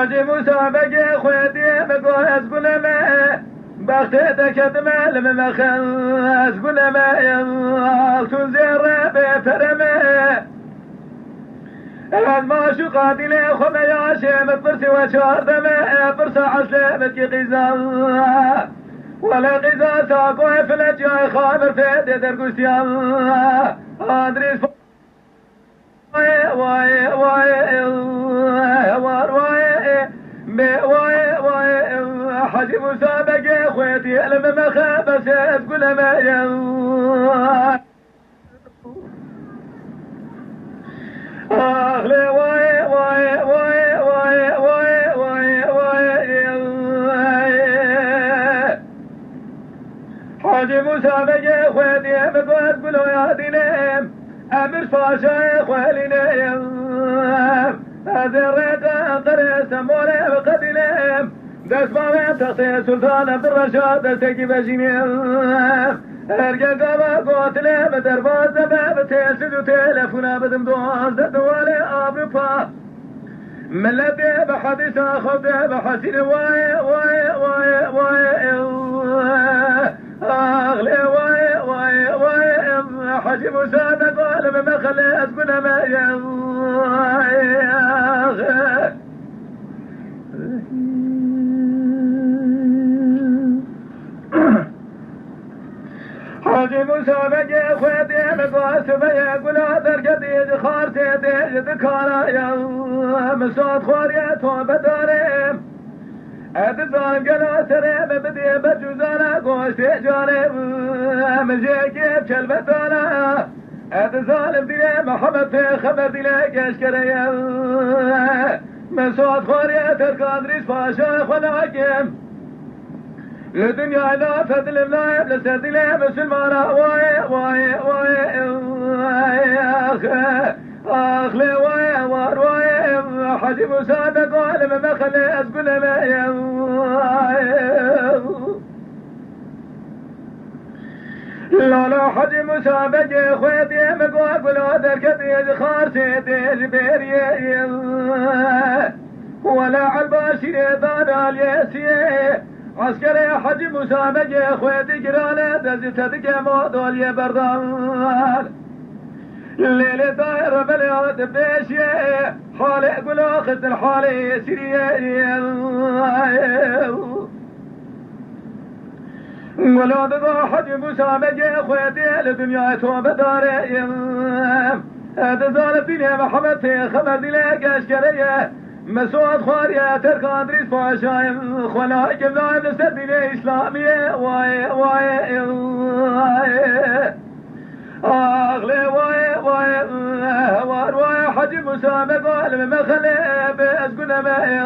حاجي مسابقة خويتي بقول أسقل ما بختي كتمة لما خل أسقل ما تنزر بفرمة ما شو قاتل خم يا شيم فرسي وشار دمه فرس عسلمك غزال ولا غزال ساقو فلج يا خامر في درقسيا أدريس واي واي واي حاجي مسابقة خويتي لما ما خابس تقول ما أغلى واي واي واي واي واي واي حاجي مسابقة خويتي بقول قولوا يا دينام أمر فاشا خوالينام هذا الرقا قرية سمولي بقدلام دسمة تخطي سلطان عبد الرشاد سيكي بجينيام ارجع قبا قوتلي بدرباز دباب تيسد وتلفونا بدم دوز دوالي أبرفا ملتي بحديثة خبتي بحسين واي واي واي واي أغلي واي واي واي حجي مسابق ولم مخلي أسكن ما حاجي مسابق خويتي مقاس بيا قولا درقدي خارتي دي ذكارا يا مساد خوريا توبة داريم ادزان قلا سريم بدي بجوزانا قوشتي جاريم مجيكي بشلبتانا ادزان بدي محمد في خبر دي لك اشكريا مساد خوريا تركان ريس فاشا خلاكيم الدنيا لا فضل ملايب لسد لي مسلمانا واي واي واي اخ لي واي وار واي حجي مسابق ولما ما خلي اسقل ما لا لا حجي مسابق خويتي مقاقل دركتي خارتي جبيري ولا عالباشر دانا اليسيه عسكري حجي مسابقة خويتي جرانة دزي تدك مودول يا بردان الليل داير بليات بيشي حالي قلو خد الحالي سيري ولو دضا حجي مسابقة خويتي لدنيا توب داري دزال الدنيا محمد خبر دليك اشكريه مسعود خارية تركان دريس فاشايم خلاك بلايم لسديني إسلامية واي واي أغلي واي واي وار واي حجي مسابقة لما خلي بأسكن ما